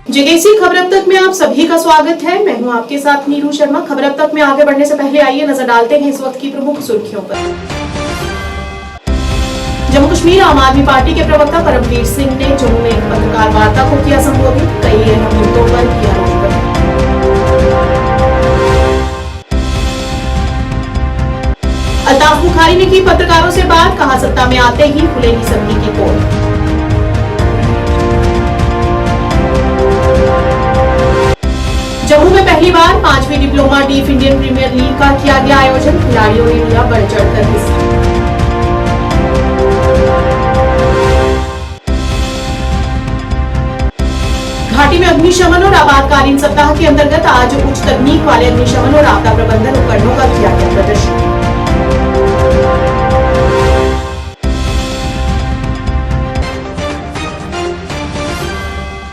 JKC खबर अब तक में आप सभी का स्वागत है। मैं हूं आपके साथ नीरू शर्मा। खबर अब तक में आगे बढ़ने से पहले आइए नजर डालते हैं इस वक्त की प्रमुख सुर्खियों पर। जम्मू कश्मीर आम आदमी पार्टी के प्रवक्ता परमवीर सिंह ने जम्मू में एक पत्रकार वार्ता को किया संबोधित। कई अहम मुद्दों पर किया रोक। अल्ताफ बुखारी ने की पत्रकारों से बात, कहा सत्ता में आते ही खुलेगी सभी की पोल। जम्मू में पहली बार 5वीं diploma deaf Indian premier league का किया गया आयोजन। खिलाड़ियों ने लिया बढ़ चढ़कर हिस्सा। घाटी में अग्निशमन और आपातकालीन सप्ताह के अंतर्गत आज उच्च तकनीक वाले अग्निशमन और आपदा प्रबंधन उपकरणों का किया गया प्रदर्शन।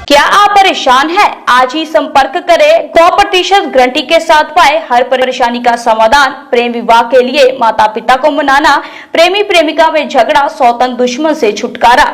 क्या आप परेशान हैं? आज ही संपर्क करें। 100% गारंटी के साथ पाए हर परेशानी का समाधान। प्रेम विवाह के लिए माता पिता को मनाना, प्रेमी प्रेमिका में झगड़ा, सौतन दुश्मन से छुटकारा,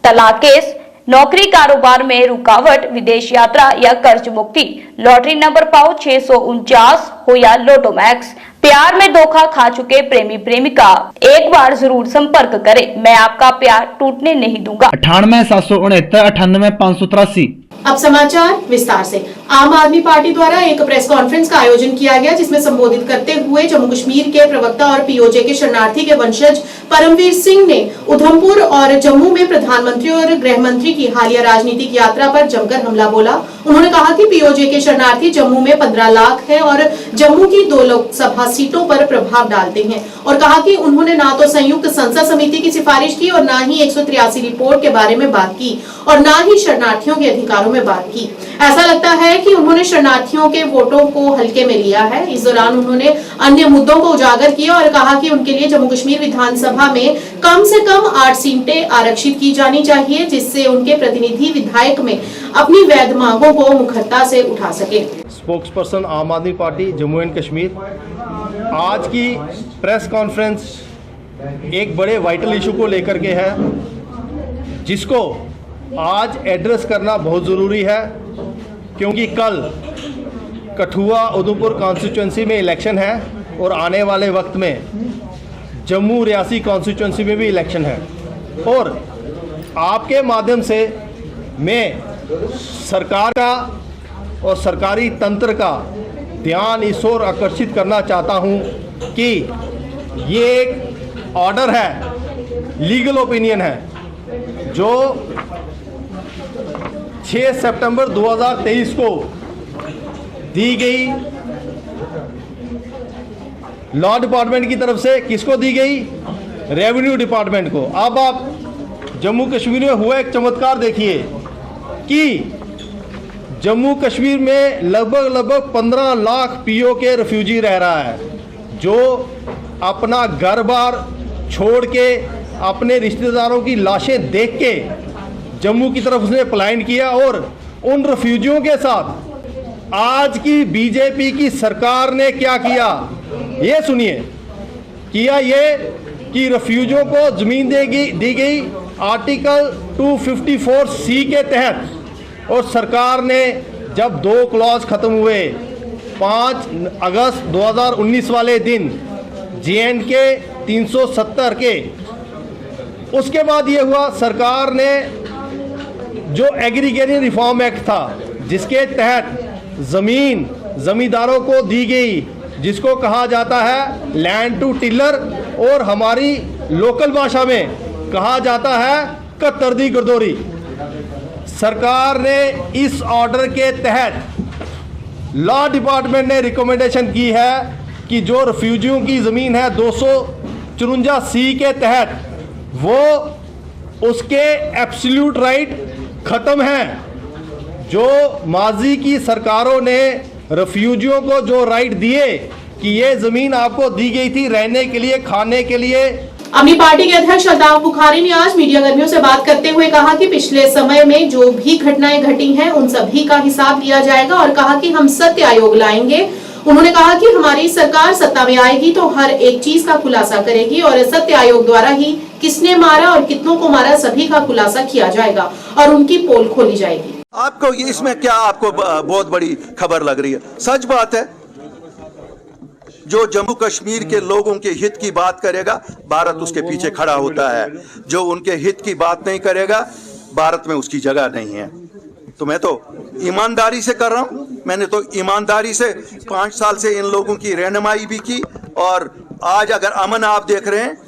तलाक केस, नौकरी कारोबार में रुकावट, विदेश यात्रा या कर्ज मुक्ति, लॉटरी नंबर पाओ 649 हो या लोटो मैक्स, प्यार में धोखा खा चुके प्रेमी प्रेमिका, एक बार जरूर संपर्क करें। मैं आपका प्यार टूटने नहीं दूंगा। 98 769 98 583। अब समाचार विस्तार से। आम आदमी पार्टी द्वारा एक प्रेस कॉन्फ्रेंस का आयोजन किया गया, जिसमें संबोधित करते हुए जम्मू कश्मीर के प्रवक्ता और पीओजे के शरणार्थी के वंशज परमवीर सिंह ने उधमपुर और जम्मू में प्रधानमंत्री और गृह मंत्री की हालिया राजनीतिक यात्रा पर जमकर हमला बोला। उन्होंने कहा कि पीओजे के शरणार्थी जम्मू में 15 लाख है और जम्मू की 2 लोकसभा सीटों पर प्रभाव डालते हैं, और कहा कि उन्होंने ना तो संयुक्त संसद समिति की सिफारिश की और ना ही 183 रिपोर्ट के बारे में बात की और ना ही शरणार्थियों के अधिकारों में बात की। ऐसा लगता है कि उन्होंने शरणार्थियों के वोटों को हल्के में लिया है। इस दौरान उन्होंने अन्य मुद्दों को उजागर किया और कहा कि उनके लिए जम्मू कश्मीर विधानसभा में कम से कम 8 सीटें आरक्षित की जानी चाहिए, जिससे उनके प्रतिनिधि विधायक में अपनी वैध मांगों को मुखरता से उठा सके। स्पोक्स पर्सन आम आदमी पार्टी जम्मू एंड कश्मीर, आज की प्रेस कॉन्फ्रेंस एक बड़े वाइटल इशू को लेकर के है, जिसको आज एड्रेस करना बहुत ज़रूरी है, क्योंकि कल कठुआ उधमपुर कॉन्स्टिट्यूंसी में इलेक्शन है और आने वाले वक्त में जम्मू रियासी कॉन्स्टिट्यूंसी में भी इलेक्शन है। और आपके माध्यम से मैं सरकार का और सरकारी तंत्र का ध्यान इस ओर आकर्षित करना चाहता हूं कि ये एक ऑर्डर है, लीगल ओपिनियन है, जो 6 सितंबर 2023 को दी गई लॉ डिपार्टमेंट की तरफ से। किसको दी गई? रेवेन्यू डिपार्टमेंट को। अब आप जम्मू कश्मीर में हुआ एक चमत्कार देखिए कि जम्मू कश्मीर में लगभग 15 लाख पीओ के रेफ्यूजी रह रहा है, जो अपना घर बार छोड़ के अपने रिश्तेदारों की लाशें देख के जम्मू की तरफ उसने पलायन किया। और उन रेफ्यूजियों के साथ आज की बीजेपी की सरकार ने क्या किया, ये सुनिए। किया ये कि रेफ्यूजियों को ज़मीन दी गई आर्टिकल 254C के तहत, और सरकार ने जब 2 क्लॉज ख़त्म हुए 5 अगस्त 2019 वाले दिन JNK 370 के, उसके बाद ये हुआ, सरकार ने जो एग्रीगेरियन रिफॉर्म एक्ट था, जिसके तहत ज़मीन ज़मींदारों को दी गई, जिसको कहा जाता है लैंड टू टिलर, और हमारी लोकल भाषा में कहा जाता है कतरदी गर्दोरी। सरकार ने इस ऑर्डर के तहत लॉ डिपार्टमेंट ने रिकमेंडेशन की है कि जो रेफ्यूजियों की ज़मीन है 254C के तहत, वो उसके एब्सोल्यूट राइट ख़त्म हैं। जो माजी की सरकारों ने रेफ्यूजियों को जो राइट दिए कि ये ज़मीन आपको दी गई थी रहने के लिए, खाने के लिए। अपनी पार्टी के अध्यक्ष अल्ताफ बुखारी ने आज मीडिया कर्मियों से बात करते हुए कहा कि पिछले समय में जो भी घटनाएं घटी हैं उन सभी का हिसाब लिया जाएगा, और कहा कि हम सत्य आयोग लाएंगे। उन्होंने कहा कि हमारी सरकार सत्ता में आएगी तो हर एक चीज का खुलासा करेगी, और सत्य आयोग द्वारा ही किसने मारा और कितनों को मारा सभी का खुलासा किया जाएगा और उनकी पोल खोली जाएगी। आपको इसमें क्या आपको बहुत बड़ी खबर लग रही है? सच बात है, जो जम्मू कश्मीर के लोगों के हित की बात करेगा भारत उसके पीछे खड़ा होता है, जो उनके हित की बात नहीं करेगा भारत में उसकी जगह नहीं है। तो मैं तो ईमानदारी से कर रहा हूं, मैंने तो ईमानदारी से 5 साल से इन लोगों की रहनुमाई भी की, और आज अगर अमन आप देख रहे हैं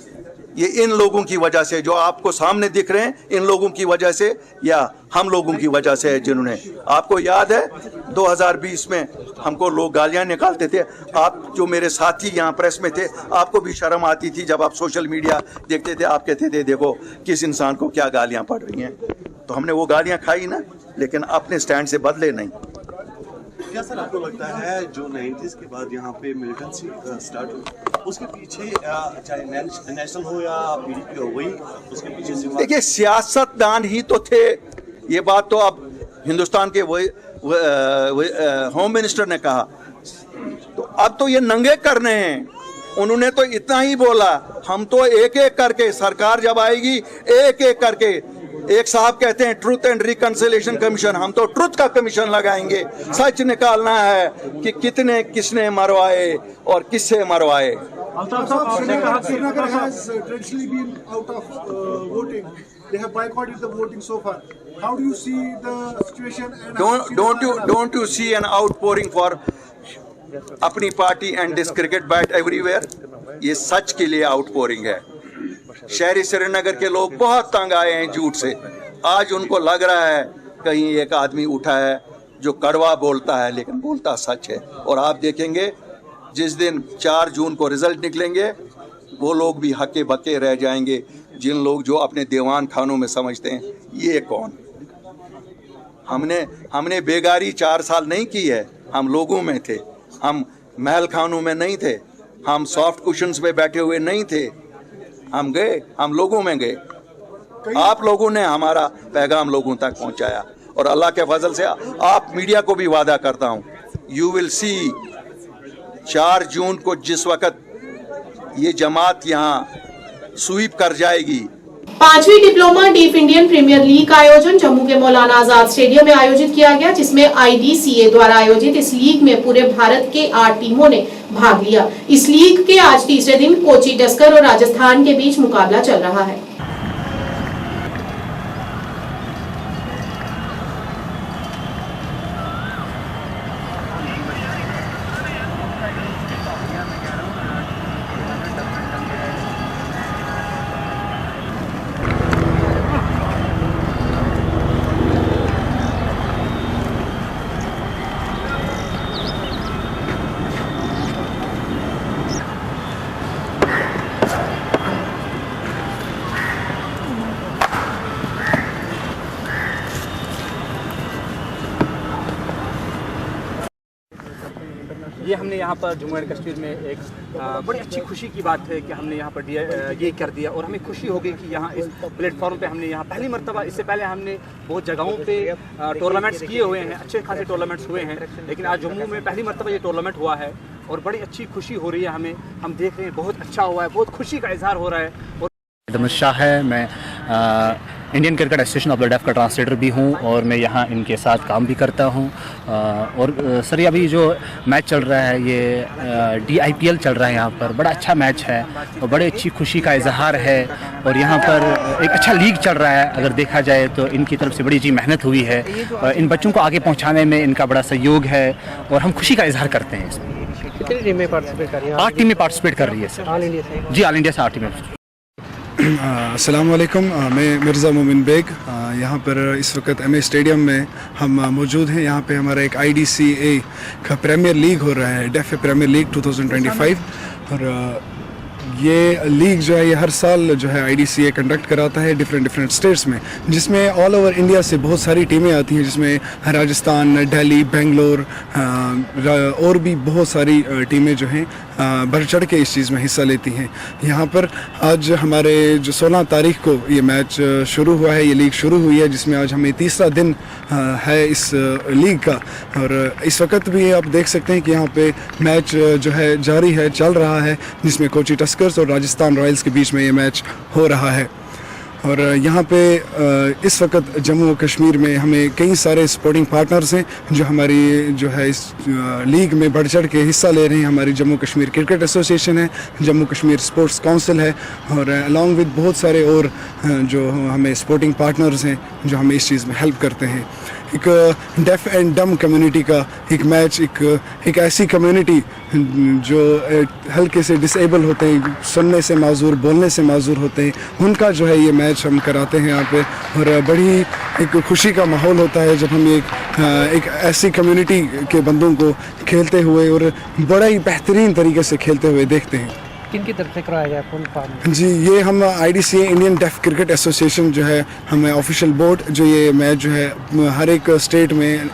ये इन लोगों की वजह से, जो आपको सामने दिख रहे हैं इन लोगों की वजह से या हम लोगों की वजह से है, जिन्होंने, आपको याद है 2020 में हमको लोग गालियां निकालते थे। आप जो मेरे साथी यहाँ प्रेस में थे, आपको भी शर्म आती थी जब आप सोशल मीडिया देखते थे, आप कहते थे देखो किस इंसान को क्या गालियां पड़ रही हैं। तो हमने वो गालियां खाई ना, लेकिन अपने स्टैंड से बदले नहीं। क्या सर आपको लगता है जो 90s के बाद यहाँ पे मिलिटेंसी स्टार्ट हुई, उसके पीछे चाहे नेशनल हो या पीडीपी हो, वही उसके पीछे? देखिए, सियासतदान ही तो थे, ये बात तो अब हिंदुस्तान के होम मिनिस्टर ने कहा, तो अब तो ये नंगे करने हैं। उन्होंने तो इतना ही बोला, हम तो एक एक करके, सरकार जब आएगी एक एक करके, एक साहब कहते हैं ट्रूथ एंड रिकंसिलिएशन कमीशन, हम तो ट्रूथ का कमीशन लगाएंगे, सच निकालना है कि कितने किसने मरवाए और किससे मरवाए। Don't you see an outpouring for अपनी party and this cricket bat everywhere? ये सच के लिए आउटपोरिंग है। शहरी श्रीनगर के लोग बहुत तंग आए हैं झूठ से। आज उनको लग रहा है कहीं एक आदमी उठा है जो कड़वा बोलता है लेकिन बोलता सच है। और आप देखेंगे जिस दिन 4 जून को रिजल्ट निकलेंगे वो लोग भी हक्के बक्के रह जाएंगे, जिन लोग जो अपने दीवान खानों में समझते हैं ये कौन। हमने बेगारी 4 साल नहीं की है, हम लोगों में थे, हम महल खानों में नहीं थे, हम सॉफ्ट कुशन्स पे बैठे हुए नहीं थे, हम गए, हम लोगों में गए। आप लोगों ने हमारा पैगाम लोगों तक पहुंचाया, और अल्लाह के फजल से आप मीडिया को भी वादा करता हूं, यू विल सी 4 जून को जिस वक्त ये जमात यहाँ स्वीप कर जाएगी। 5वीं diploma deaf Indian premier league का आयोजन जम्मू के मौलाना आजाद स्टेडियम में आयोजित किया गया, जिसमें IDCA द्वारा आयोजित इस लीग में पूरे भारत के 8 टीमों ने भाग लिया। इस लीग के आज तीसरे दिन कोची टस्कर और राजस्थान के बीच मुकाबला चल रहा है। ये हमने यहाँ पर जम्मू एंड कश्मीर में एक बड़ी अच्छी खुशी की बात है कि हमने यहाँ पर ये कर दिया, और हमें खुशी हो गई कि यहाँ इस प्लेटफॉर्म पे हमने यहाँ पहली मर्तबा, इससे पहले हमने बहुत जगहों पे टूर्नामेंट्स किए हुए हैं, अच्छे खासे टूर्नामेंट्स हुए हैं, लेकिन आज जम्मू में पहली मर्तबा ये टूर्नामेंट हुआ है और बड़ी अच्छी खुशी हो रही है हमें। हम देख रहे हैं बहुत अच्छा हुआ है, बहुत खुशी का इजहार हो रहा है। और शाह है, मैं Indian cricket association of the deaf का ट्रांसलेटर भी हूं और मैं यहाँ इनके साथ काम भी करता हूं। और सर अभी जो मैच चल रहा है ये DIPL चल रहा है, यहाँ पर बड़ा अच्छा मैच है और बड़ी अच्छी खुशी का इजहार है। और यहाँ पर एक अच्छा लीग चल रहा है, अगर देखा जाए तो इनकी तरफ से बड़ी जी मेहनत हुई है, इन बच्चों को आगे पहुँचाने में इनका बड़ा सहयोग है और हम खुशी का इजहार करते हैं इसमें। कितनी टीमें पार्टिसिपेट कर रही हैं? 8 टीमें पार्टिसिपेट कर रही है सर। ऑल इंडिया से? जी, ऑल इंडिया से 8 टीमें। अस्सलाम वालेकुम, मैं मिर्ज़ा मोमिन बेग, यहाँ पर इस वक्त MA स्टेडियम में हम मौजूद हैं। यहाँ पे हमारा एक IDCA का प्रीमियर लीग हो रहा है, डेफ प्रीमियर लीग 2025। और ये लीग जो है ये हर साल जो है IDCA कंडक्ट कराता है डिफरेंट स्टेट्स में, जिसमें ऑल ओवर इंडिया से बहुत सारी टीमें आती हैं, जिसमें राजस्थान, दिल्ली, बेंगलोर और भी बहुत सारी टीमें जो हैं बढ़ चढ़ के इस चीज़ में हिस्सा लेती हैं। यहाँ पर आज हमारे जो 16 तारीख को ये मैच शुरू हुआ है, ये लीग शुरू हुई है, जिसमें आज हमें तीसरा दिन है इस लीग का। और इस वक्त भी आप देख सकते हैं कि यहाँ पे मैच जो है जारी है, चल रहा है, जिसमें कोची टस्कर्स और राजस्थान रॉयल्स के बीच में ये मैच हो रहा है। और यहाँ पे इस वक्त जम्मू और कश्मीर में हमें कई सारे सपोर्टिंग पार्टनर्स हैं जो हमारी जो है इस लीग में बढ़ चढ़ के हिस्सा ले रहे हैं। हमारी जम्मू कश्मीर क्रिकेट एसोसिएशन है, जम्मू कश्मीर स्पोर्ट्स काउंसिल है और अलॉन्ग विद बहुत सारे और जो हमें सपोर्टिंग पार्टनर्स हैं जो हमें इस चीज़ में हेल्प करते हैं। एक डेफ एंड डम कम्युनिटी का एक मैच, एक ऐसी कम्युनिटी जो हल्के से डिसेबल होते हैं, सुनने से माजूर, बोलने से माजूर होते हैं, उनका जो है ये मैच हम कराते हैं यहाँ पे। और बड़ी एक खुशी का माहौल होता है जब हम एक ऐसी कम्युनिटी के बंदों को खेलते हुए और बड़ा ही बेहतरीन तरीके से खेलते हुए देखते हैं। किनकी तरफ से कराया गया फुल फॉर्म? जी, ये हम IDCA Indian deaf cricket association जो है हमें ऑफिशियल बोर्ड जो ये मैच जो है हर एक स्टेट में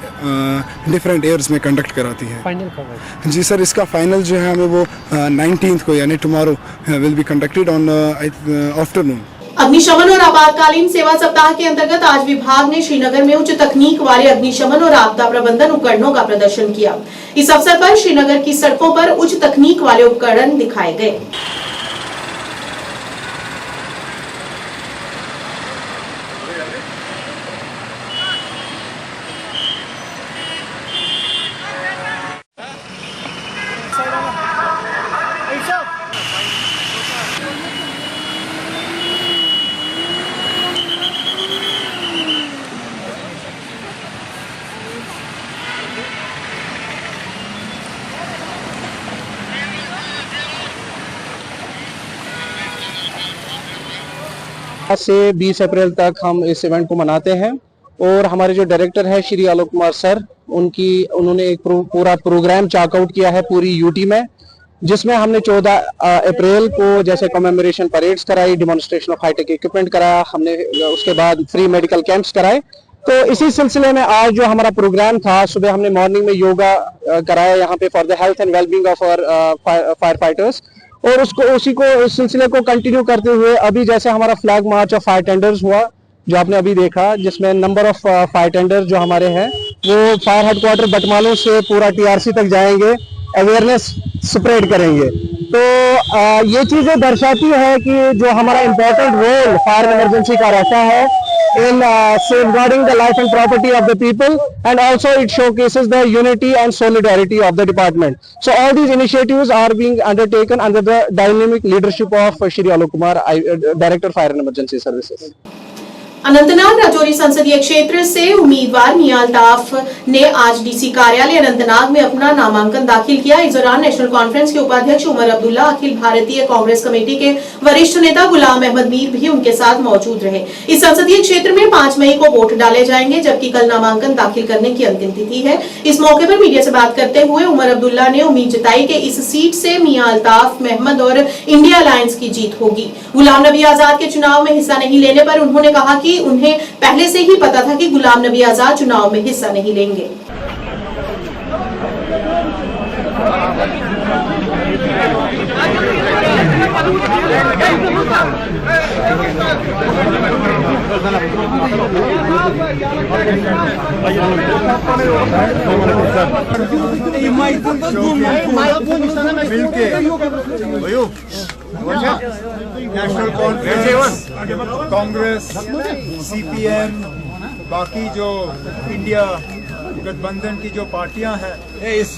डिफरेंट ईयर्स में कंडक्ट कराती है। फाइनल कब है? जी सर, इसका फाइनल जो है हमें वो 19th को यानी tomorrow will be conducted on afternoon. अग्निशमन और आपातकालीन सेवा सप्ताह के अंतर्गत आज विभाग ने श्रीनगर में उच्च तकनीक वाले अग्निशमन और आपदा प्रबंधन उपकरणों का प्रदर्शन किया। इस अवसर पर श्रीनगर की सड़कों पर उच्च तकनीक वाले उपकरण दिखाए गए। आज से 20 अप्रैल तक हम इस इवेंट को मनाते हैं और हमारे जो डायरेक्टर है श्री आलोक कुमार सर, उन्होंने एक पूरा प्रोग्राम चार्कआउट किया है पूरी यूटी में, जिसमें हमने 14 अप्रैल को जैसे कमेमोरेशन परेड्स कराई, डिमॉन्स्ट्रेशन ऑफ हाईटेक इक्विपमेंट कराया हमने, उसके बाद फ्री मेडिकल कैंप्स कराए। तो इसी सिलसिले में आज जो हमारा प्रोग्राम था, सुबह हमने मॉर्निंग में योगा कराया यहाँ पे for the health and wellbeing of our fire fighters, और उसी को इस सिलसिले को कंटिन्यू करते हुए अभी जैसे हमारा flag march of fire tenders हुआ जो आपने अभी देखा, जिसमें नंबर ऑफ फायर टेंडर्स जो हमारे हैं वो फायर हेडक्वार्टर बटमालू से पूरा TRC तक जाएंगे, अवेयरनेस स्प्रेड करेंगे। तो ये चीजें दर्शाती है कि जो हमारा इम्पोर्टेंट रोल फायर इमरजेंसी का रहता है in safeguarding the life and property of the people, and also it showcases the unity and solidarity of the department. So all these initiatives are being undertaken under the dynamic leadership of Shri Alok Kumar, Director Fire and Emergency Services. Anantnag Rajouri संसदीय क्षेत्र से उम्मीदवार मियां अल्ताफ ने आज DC कार्यालय अनंतनाग में अपना नामांकन दाखिल किया। इस दौरान नेशनल कॉन्फ्रेंस के उपाध्यक्ष उमर अब्दुल्ला, अखिल भारतीय कांग्रेस कमेटी के वरिष्ठ नेता गुलाम अहमद मीर भी उनके साथ मौजूद रहे। इस संसदीय क्षेत्र में 5 मई को वोट डाले जाएंगे, जबकि कल नामांकन दाखिल करने की अंतिम तिथि है। इस मौके पर मीडिया से बात करते हुए उमर अब्दुल्ला ने उम्मीद जताई कि इस सीट से मियां अल्ताफ महमद और इंडिया अलायंस की जीत होगी। गुलाम नबी आजाद के चुनाव में हिस्सा नहीं लेने पर उन्होंने कहा कि उन्हें पहले से ही पता था कि गुलाम नबी आजाद चुनाव में हिस्सा नहीं लेंगे। नेशनल कॉन्फ्रेंस, कांग्रेस, CPM, बाकी जो इंडिया गठबंधन की जो पार्टियां हैं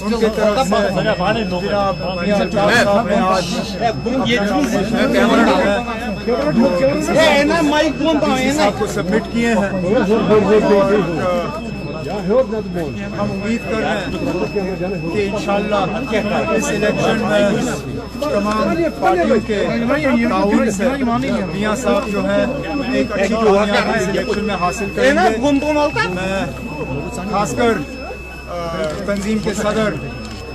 उनके तरफ से जनाब मियां अल्ताफ साहब ने आज साहब को सबमिट किए हैं और हम उम्मीद कर रहे हैं कि इंशाल्लाह इस इलेक्शन में तमाम पार्टियों के ताउन से मियां साहब जो है एक अच्छी कामयाबी इस इलेक्शन में हासिल करेंगे। मैं खासकर तंजीम के सदर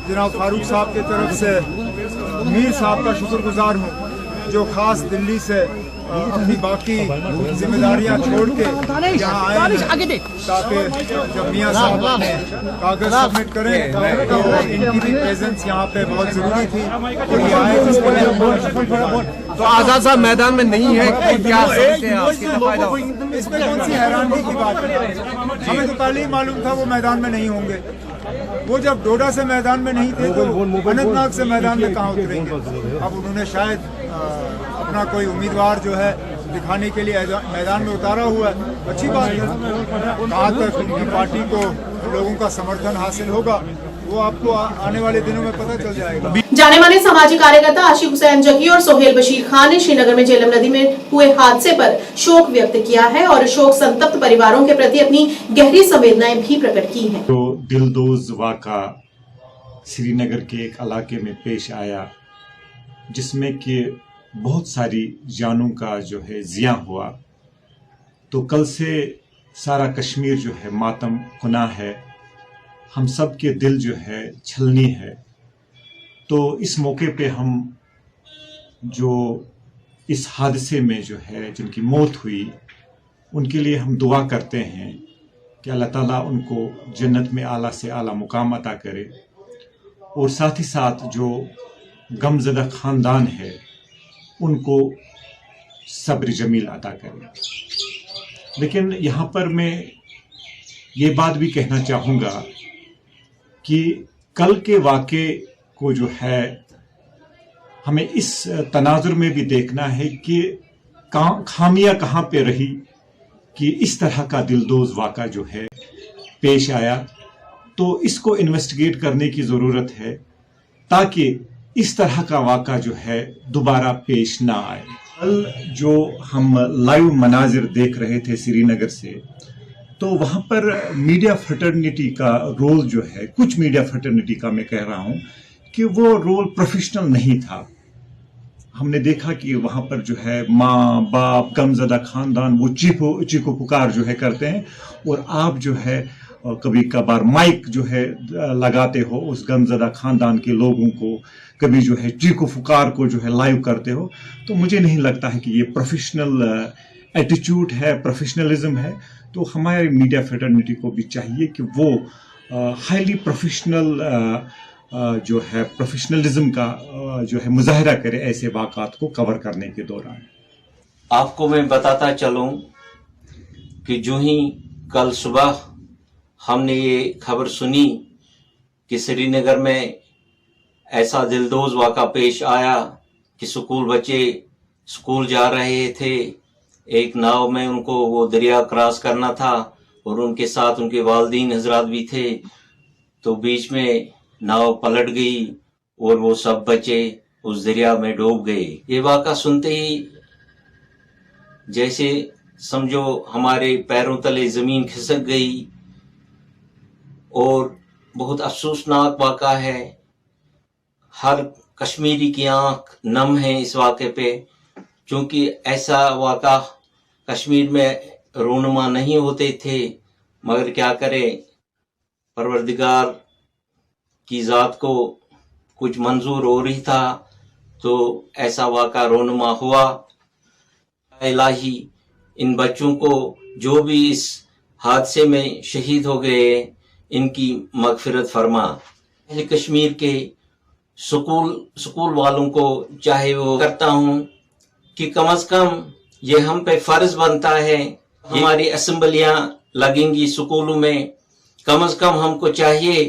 जनाब फारूक साहब की तरफ से मीर साहब का शुक्रगुजार हूँ, जो खास दिल्ली से अपनी बाकी जिम्मेदारियां छोड़ के यहाँ आए हैं ताकि जब मियां साहब अपने कागज सबमिट करें तो इनकी भी प्रेजेंस यहाँ पे बहुत जरूरी थी और ये आए जिसके लिए। तो आजाद साहब मैदान में नहीं है, क्या इसमें कौन सी हैरानी की बात है? हमें तो पहले ही मालूम था वो मैदान में नहीं होंगे। वो जब डोडा से मैदान में नहीं थे तो अनंतनाग से मैदान में कहाँ उतरेंगे? अब उन्होंने शायद अपना कोई उम्मीदवार जो है दिखाने के लिए मैदान में उतारा हुआ है। अच्छी बात है। कहाँ तक उनकी पार्टी को लोगों का समर्थन हासिल होगा वो आपको आने वाले दिनों में पता चल जाएगा। जाने माने सामाजिक कार्यकर्ता आशिक हुसैन जकी और सोहेल बशीर खान ने श्रीनगर में झेलम नदी में हुए हादसे पर शोक व्यक्त किया है और शोक संतप्त परिवारों के प्रति अपनी गहरी संवेदनाएं भी प्रकट की हैं। तो दिलदोज वाक़ा श्रीनगर के एक इलाके में पेश आया जिसमें कि बहुत सारी जानों का जो है ज़िया हुआ। तो कल से सारा कश्मीर जो है मातम कुना है, हम सब के दिल जो है छलनी है। तो इस मौके पे हम जो इस हादसे में जो है जिनकी मौत हुई उनके लिए हम दुआ करते हैं कि अल्लाह ताला उनको जन्नत में आला से आला मुकाम अता करे और साथ ही साथ जो गमज़दा ख़ानदान है उनको सब्र जमील अता करे। लेकिन यहाँ पर मैं ये बात भी कहना चाहूँगा कि कल के वाक़े को जो है हमें इस तनाजुर में भी देखना है कि खामियां कहाँ पे रही कि इस तरह का दिलदोज वाक़ा जो है पेश आया। तो इसको इन्वेस्टिगेट करने की ज़रूरत है ताकि इस तरह का वाक़ा जो है दोबारा पेश ना आए। कल जो हम लाइव मनाजिर देख रहे थे श्रीनगर से, तो वहाँ पर मीडिया फ्रेटर्निटी का रोल जो है, कुछ मीडिया फ्रेटर्निटी का मैं कह रहा हूँ कि वो रोल प्रोफेशनल नहीं था। हमने देखा कि वहाँ पर जो है माँ बाप गमज़दा ख़ानदान वो चीखो पुकार जो है करते हैं और आप जो है कभी कभार माइक जो है लगाते हो उस गमज़दा ख़ानदान के लोगों को, कभी जो है चीखो पुकार को जो है लाइव करते हो। तो मुझे नहीं लगता है कि ये प्रोफेशनल एटीट्यूड है, प्रोफेशनलिज्म है। तो हमारे मीडिया फ्रेटर्निटी को भी चाहिए कि वो हाईली प्रोफेशनल जो है प्रोफेशनलिज्म का जो है मुजाहरा करे ऐसे वाक़ात को कवर करने के दौरान। आपको मैं बताता चलूं कि जो ही कल सुबह हमने ये खबर सुनी कि श्रीनगर में ऐसा दिलदोज वाक़ा पेश आया कि स्कूल बच्चे स्कूल जा रहे थे, एक नाव में उनको वो दरिया क्रॉस करना था और उनके साथ उनके वालिदीन हजरात भी थे। तो बीच में नाव पलट गई और वो सब बच्चे उस दरिया में डूब गए। ये वाक़ा सुनते ही जैसे समझो हमारे पैरों तले ज़मीन खिसक गई और बहुत अफसोसनाक वाक़ा है। हर कश्मीरी की आंख नम है इस वाक़े पे, क्योंकि ऐसा वाक़ा कश्मीर में रूनुमा नहीं होते थे, मगर क्या करें, परवरदिगार की ज़ात को कुछ मंजूर हो रही था तो ऐसा वाक़ा रूनुमा हुआ। इलाही इन बच्चों को जो भी इस हादसे में शहीद हो गए इनकी मगफिरत फरमा। कश्मीर के स्कूल वालों को चाहे वो करता हूँ कि कम से कम ये हम पे फर्ज बनता है, हमारी असेंबलियां लगेंगी स्कूलों में, कम से कम हमको चाहिए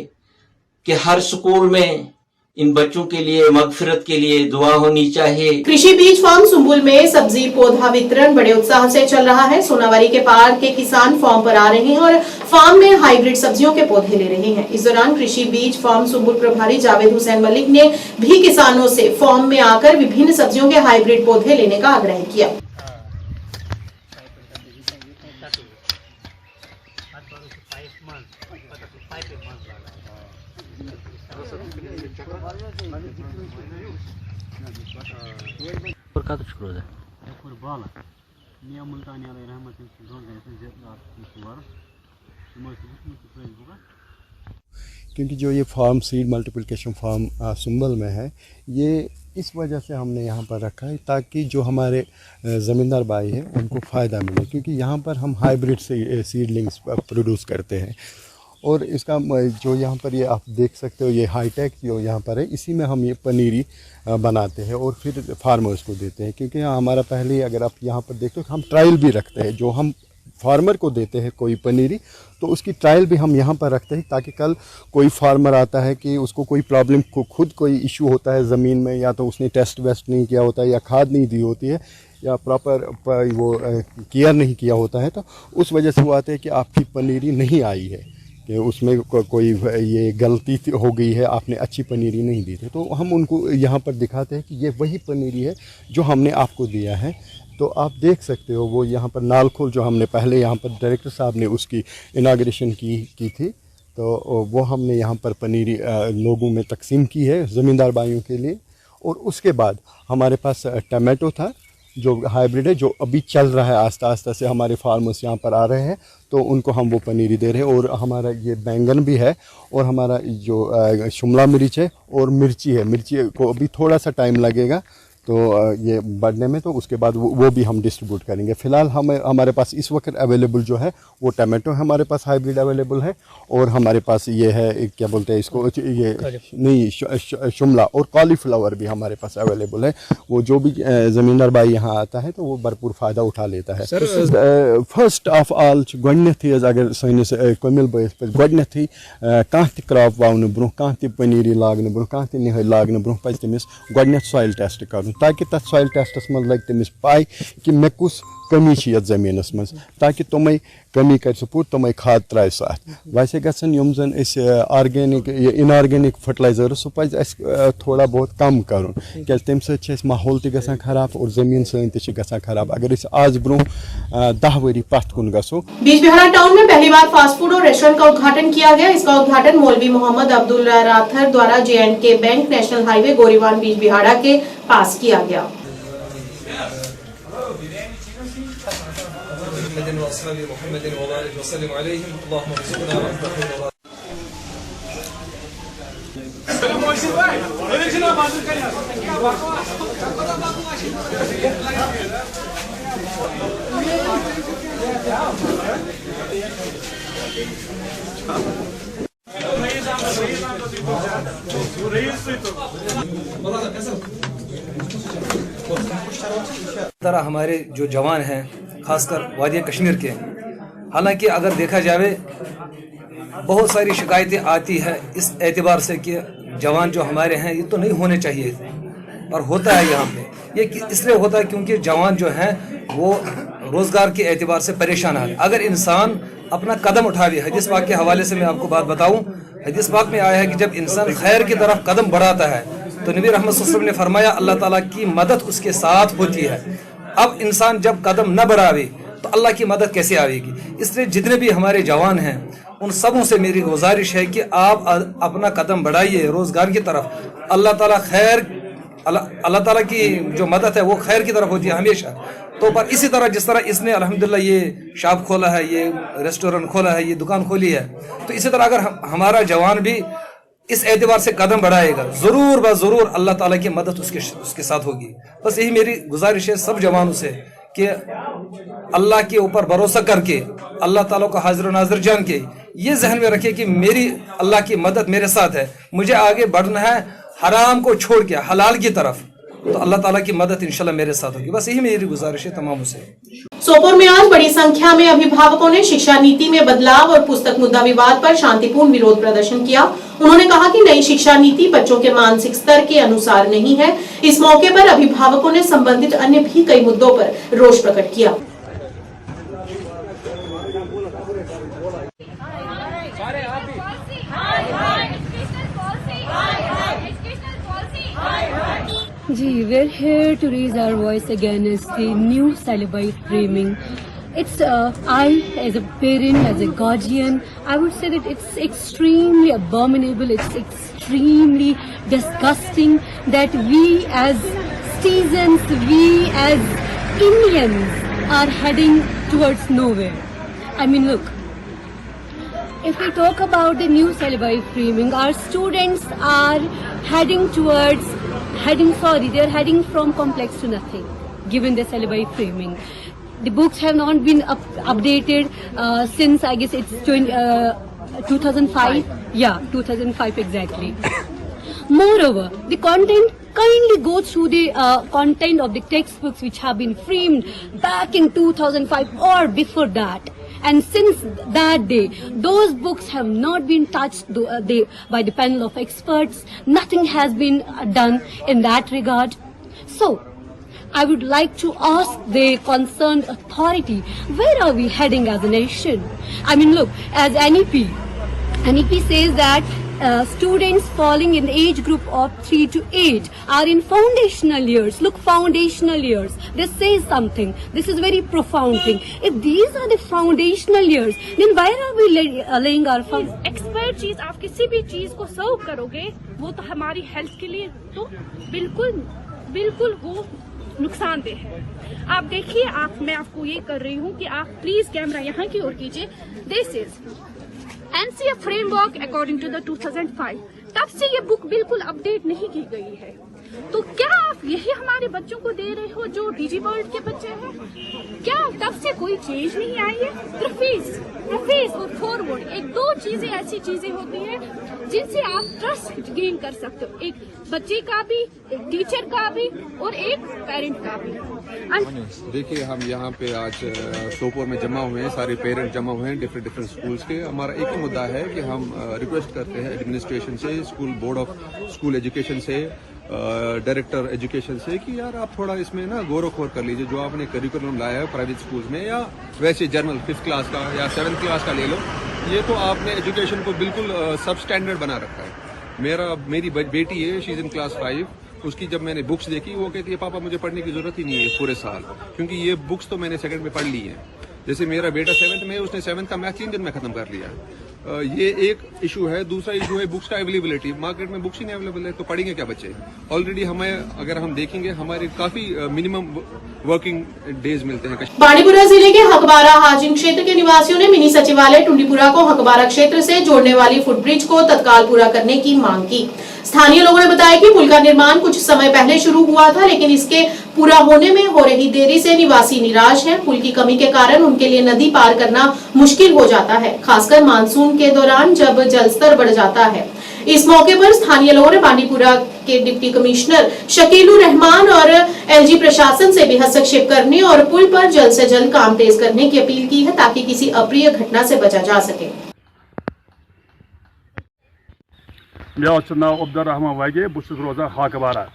कि हर स्कूल में इन बच्चों के लिए मगफिरत के लिए दुआ होनी चाहिए। कृषि बीज फार्म सुंबुल में सब्जी पौधा वितरण बड़े उत्साह से चल रहा है। सोनावारी के पार के किसान फार्म पर आ रहे हैं और फार्म में हाइब्रिड सब्जियों के पौधे ले रहे हैं। इस दौरान कृषि बीज फार्म सुंबुल प्रभारी जावेद हुसैन मलिक ने भी किसानों से फार्म में आकर विभिन्न सब्जियों के हाइब्रिड पौधे लेने का आग्रह किया। क्योंकि जो ये farm seed multiplication farm Sumbal में है, ये इस वजह से हमने यहाँ पर रखा है ताकि जो हमारे ज़मींदार भाई हैं उनको फ़ायदा मिले, क्योंकि यहाँ पर हम हाइब्रिड सीडलिंग्स प्रोड्यूस करते हैं। और इसका जो यहाँ पर ये आप देख सकते हो, ये हाईटेक जो यहाँ पर है, इसी में हम ये पनीरी बनाते हैं और फिर फार्मर्स को देते हैं। क्योंकि हमारा पहले अगर आप यहाँ पर देखते हो हम ट्रायल भी रखते हैं, जो हम फार्मर को देते हैं कोई पनीरी तो उसकी ट्रायल भी हम यहाँ पर रखते हैं, ताकि कल कोई फार्मर आता है कि उसको कोई प्रॉब्लम को खुद कोई इशू होता है ज़मीन में, या तो उसने टेस्ट वेस्ट नहीं किया होता है या खाद नहीं दी होती है, या प्रॉपर वो केयर नहीं किया होता है, तो उस वजह से वो आते हैं कि आपकी पनीरी नहीं आई है, कि उसमें कोई ये गलती हो गई है, आपने अच्छी पनीरी नहीं दी थी। तो हम उनको यहाँ पर दिखाते हैं कि ये वही पनीरी है जो हमने आपको दिया है। तो आप देख सकते हो वो यहाँ पर नालखोल जो हमने पहले यहाँ पर डायरेक्टर साहब ने उसकी इनाग्रेशन की थी, तो वो हमने यहाँ पर पनीरी लोगों में तकसीम की है ज़मींदार भाइयों के लिए। और उसके बाद हमारे पास टमाटो था जो हाइब्रिड है, जो अभी चल रहा है, आस्ता आस्ता से हमारे फार्मर्स यहाँ पर आ रहे हैं, तो उनको हम वो पनीरी दे रहे हैं। और हमारा ये बैंगन भी है, और हमारा जो शिमला मिर्च है और मिर्ची है, मिर्ची को अभी थोड़ा सा टाइम लगेगा तो ये बढ़ने में, तो उसके बाद वो भी हम डिस्ट्रीब्यूट करेंगे। फ़िलहाल हमारे पास इस वक्त अवेलेबल जो है वो टमाटो हमारे पास हाइब्रिड अवेलेबल है, और हमारे पास ये है क्या बोलते हैं इसको, ये नहीं शिमला और कॉलीफ्लावर भी हमारे पास अवेलेबल है। वो जो भी ज़मींदार भाई यहाँ आता है तो वो भरपूर फ़ायदा उठा लेता है। फर्स्ट ऑफ ऑल गोडनेथी अगर सानिस कमिल बस पे गोडनेथी कहाँ ति क्रॉप वावने ब्रोह, कहाँ ति पनीरी लागने ब्रोह, कहाँ ति निहल लागने ब्रोह पज तमिस गोडनेथ सॉइल टेस्ट कर, ताकि तथ सॉइल टेस्टस मज लग तमिस पाई कि मे कुछ कमी ये ज़मीनस मज, ताकि तुम कमी कर पूर तुम खाद त्राय साथ। वैसे गसन यम जन ऑर्गेनिक इनऑर्गेनिक फर्टिलाइजर सह पज थोड़ा बहुत कम कर, क्या तम सत माहौल तक खराब और ज़मीन सन तक खराब। अगर आज ब्रोह 10 वरी पथ कुन गो। बीजबिहाड़ा टाउन में पहली बार फास्ट फूड और रेस्टोरेंट का उद्घाटन किया गया। इसका उद्घाटन मौलवी मोहम्मद अब्दुल राथर द्वारा J&K bank national highway गोरीवान Bijbehara के पास किया गया। तरह हमारे जो जवान हैं खासकर वादिया कश्मीर के, हालांकि अगर देखा जाए बहुत सारी शिकायतें आती है इस एतबार से कि जवान जो हमारे हैं ये तो नहीं होने चाहिए थे, और होता है यहाँ पे। ये इसलिए होता है क्योंकि जवान जो हैं वो रोज़गार के एतबार से परेशान है। अगर इंसान अपना कदम उठावे, हदीस पाक के हवाले से मैं आपको बात बताऊं, हदीस पाक में आया है कि जब इंसान खैर की तरफ कदम बढ़ाता है तो नबी रहमत सल्लल्लाहु अलैहि वसल्लम ने फरमाया अल्लाह ताला की मदद उसके साथ होती है। अब इंसान जब कदम न बढ़ावे तो अल्लाह की मदद कैसे आएगी? इसलिए जितने भी हमारे जवान हैं उन सबों से मेरी गुजारिश है कि आप अपना कदम बढ़ाइए रोज़गार की तरफ। अल्लाह ताला की जो मदद है वो खैर की तरफ होती है हमेशा। तो पर इसी तरह जिस तरह इसने अल्हम्दुलिल्लाह ये शॉप खोला है, ये रेस्टोरेंट खोला है, ये दुकान खोली है, तो इसी तरह अगर हमारा जवान भी इस एतबार से कदम बढ़ाएगा ज़रूर ब ज़रूर अल्लाह ताला की मदद उसके साथ होगी। बस यही मेरी गुजारिश है सब जवानों से कि अल्लाह के ऊपर भरोसा करके अल्लाह ताला को हाजिर नाजिर जान के ये जहन में रखे कि मेरी अल्लाह की मदद मेरे साथ है, मुझे आगे बढ़ना है हराम को छोड़ के हलाल की तरफ, तो अल्लाह ताला की मदद इंशाल्लाह मेरे साथ होगी। बस यही मेरी गुजारिश है तमाम से। सोपोर में आज बड़ी संख्या में अभिभावकों ने शिक्षा नीति में बदलाव और पुस्तक मुद्दा विवाद पर शांतिपूर्ण विरोध प्रदर्शन किया। उन्होंने कहा कि नई शिक्षा नीति बच्चों के मानसिक स्तर के अनुसार नहीं है। इस मौके पर अभिभावकों ने संबंधित अन्य भी कई मुद्दों पर रोष प्रकट किया। जी, we're here to raise our voice against the new syllabi framing. It's I, as a parent, as a guardian, I would say that it's extremely abominable. It's extremely disgusting that we as citizens, we as Indians are heading towards nowhere. I mean, look, if we talk about the new syllabi framing, our students are heading they're heading from complex to nothing, given the syllabi framing. The books have not been updated since, I guess, it's 2005. Yeah, 2005 exactly. Moreover, the content, kindly go through the content of the textbooks which have been framed back in 2005 or before that. And since that day, those books have not been touched by the panel of experts. Nothing has been done in that regard. So, I would like to ask the concerned authority, where are we heading as a nation? I mean, look, as NEP says that students falling in the age group of 3 to 8 are in foundational years. Look, foundational years. This says something. This is very profound thing. If these are the foundational years, then why are we laying our funds? Expert चीज आप किसी भी चीज को सर्व करोगे वो तो हमारी हेल्थ के लिए तो बिल्कुल वो नुकसानदेह है। आप देखिए, मैं आपको ये कर रही हूँ कि आप प्लीज कैमरा यहाँ की ओर कीजिए। This is NCF framework according to the 2005। तब से ये बुक बिल्कुल अपडेट नहीं की गई है। तो क्या आप यही हमारे बच्चों को दे रहे हो जो डीजी वर्ल्ड के बच्चे हैं? क्या तब से कोई चेंज नहीं आई है? प्रोफेस और फॉरवर्ड, एक दो चीजें ऐसी चीजें होती हैं जिनसे आप ट्रस्ट गेन कर सकते हो, एक बच्चे का भी, एक टीचर का भी और एक पेरेंट का भी। देखिए, हम यहाँ पे आज सोपोर में जमा हुए हैं, सारे पेरेंट जमा हुए हैं डिफरेंट स्कूल्स के। हमारा एक ही मुद्दा है कि हम रिक्वेस्ट करते हैं एडमिनिस्ट्रेशन से, school board of school education से, डायरेक्टर एजुकेशन से कि यार आप थोड़ा इसमें ना गौर खोर कर लीजिए। जो आपने करिकुलम लाया है प्राइवेट स्कूल्स में या वैसे जर्नल 5th क्लास का या 7th क्लास का ले लो, ये तो आपने एजुकेशन को बिल्कुल सब स्टैंडर्ड बना रखा है। मेरी बेटी है, शी इज इन क्लास 5। उसकी जब मैंने बुक्स देखी, वो कहती है पापा मुझे पढ़ने की जरूरत ही नहीं है पूरे साल, क्योंकि ये बुक्स तो मैंने 2nd में पढ़ ली है। जैसे मेरा बेटा 7th में, उसने 7th का मैथ 3 दिन में खत्म कर लिया। ये एक इशू है। दूसरा इशू है बुक्स का अवेलेबिलिटी। मार्केट में बुक्स ही नहीं अवेलेबल है तो पढ़ेंगे क्या बच्चे? ऑलरेडी हमें, अगर हम देखेंगे, हमारे काफी मिनिमम वर्किंग डेज मिलते हैं। बांडीपुरा जिले के हकबारा हाजिन क्षेत्र के निवासियों ने मिनी सचिवालय टुंडीपुरा को हकबारा क्षेत्र से जोड़ने वाली फुटब्रिज को तत्काल पूरा करने की मांग की। स्थानीय लोगों ने बताया कि पुल का निर्माण कुछ समय पहले शुरू हुआ था, लेकिन इसके पूरा होने में हो रही देरी से निवासी निराश हैं। पुल की कमी के कारण उनके लिए नदी पार करना मुश्किल हो जाता है, खासकर मानसून के दौरान जब जलस्तर बढ़ जाता है। इस मौके पर स्थानीय लोगों ने बांडीपुरा के डिप्टी कमिश्नर शकीलुर रहमान और एलजी प्रशासन से भी हस्तक्षेप करने और पुल पर जल्द से जल्द काम तेज करने की अपील की है, ताकि किसी अप्रिय घटना से बचा जा सके। मेरा नाम अब्दुल रहमान वागे, बहुत रोजान हकबारा।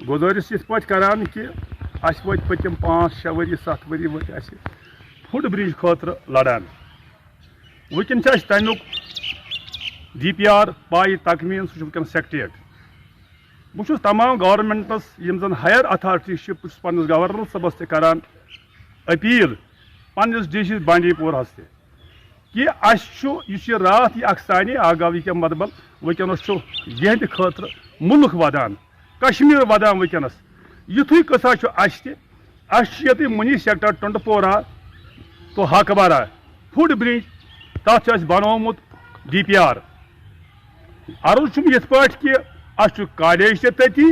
गुजारिश इस करान कि पतिम 5-6 वरी 7 वरी फुट ब्रिज खतर लड़ान। वुकन तमुक DPR पाई तकमीन सह सेक्रेटरीट। बहुत तमाम गवर्नमेंटस यम जन हायर अथॉरिटी पन्नस गवर्नर सबस तरान अपील पन्नस डिस्ट्रिक्ट बांडीपोरस कि यह रात यह सानी आगावी के मदबल वनस यहद खतर मुल्क वदान, कश्मीर वदान वनस युथु कसा ये मुनी सेक्टर टुंडपोरा तो हकबारा फुट ब्रिज तथ बनोमुत DPR। अर्ज ये कि कॉलेज तती,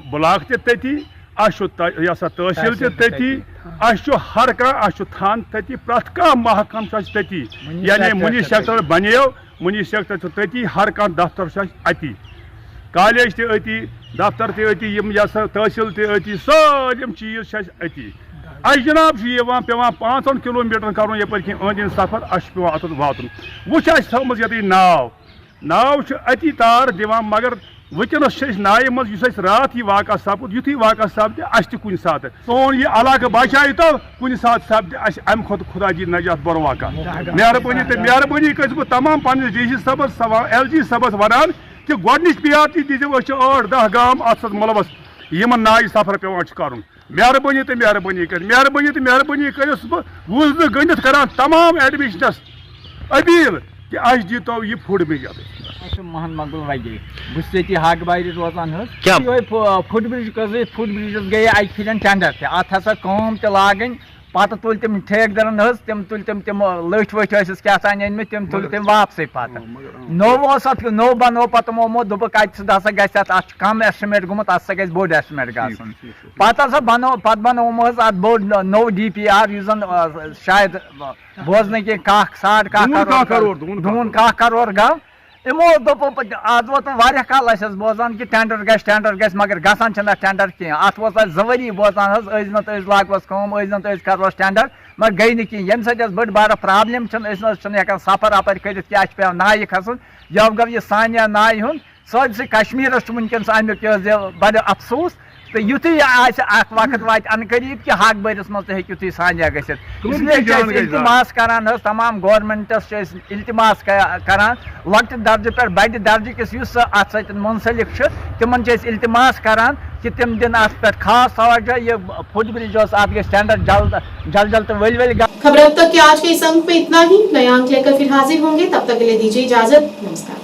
ब्लॉक तती, तहसील तती, हर कह थान तती, प्रथ कह महकम तती, यानी मुनी सेक्टर बनो, मुनी सेक्टर तती, हर कह दफ्तर अति, कॉलेज तती, दफ्तर तती, तहसील तती, सारिम चीज अति। जनाब पे 5 किलोमीटर कर यप अंद सफर पे अतन वातन। वो थोम ये नाव अति तार दिवान, मगर वनस नाय मज रात यह वाक़ सपद, युथु वाक़ सपद कुन सात सोन यह इलाका बचाए तो कुन सात सपद अम खुदा जी नजात बड़ वाक़। मेहरबानी कर तमाम पन्नस DC सबस LG सबस वनान कि गोडनिच प्रियारिटी दीजिए 8-10 गाम अत मुलवस यमन नाय सफर पे कर। मेहरबानी तो मेहरबानी कर वुज गंडित करान तमाम एडमिशनस अपील कि दीतो यह फुट ब्रिज। मोहन मकबूल वागे बहुत हकबारी रोजान फुट ब्रिज गई अक फिर टेंडर अत हसा लागन पत तुल तम ठेकदारन तम तुल तम लठ वठ क्या अनम तम तुल तम वापस पत नो बनो पत मोमो दोपक हसा ग कम एस्टिमेट गुमुत अत ग बोड़ एस्टिमेट गन पत बनोमो अत बोड़ नो DPR जन शायद बोजन कि 1.5 करोड़ दून 1 करोड़ गव। इमो दोपो आज वो वारिया काल बोजान कि टेंडर गस मगर गसान टेंडर कह अत वो 2 वरी बोजान अज लागवस कम अज करोस टेंडर मगर गई नी कह यम सत बड़ बार प्रॉब्लम हेकान सफर अपर कर क्या पे नाय खसन जब गव यह सानिया नाय हूं सारे कश्मीर वनकस अमुक बड़ अफसोस तो युथी वक्त वात अनकरीब कि हक बरिस मज तू सानिया गसित इसलिए इल्तिमास करान तमाम गवर्नमेंटस इल्तिमास करान लक्ट दर्जे पे बड़ दर्जे किस युस अत सत मुंसलिक तिमन इल्तिमास करान कि तिम दिन अत पे खास तवज्जो ये फुट ब्रिज अत स्टैंडर्ड जल्द जल्द तो वल खबर अब तक के आज के इस अंक में इतना ही। नया अंक लेकर फिर हाजिर होंगे, तब तक के लिए दीजिए इजाजत। नमस्कार।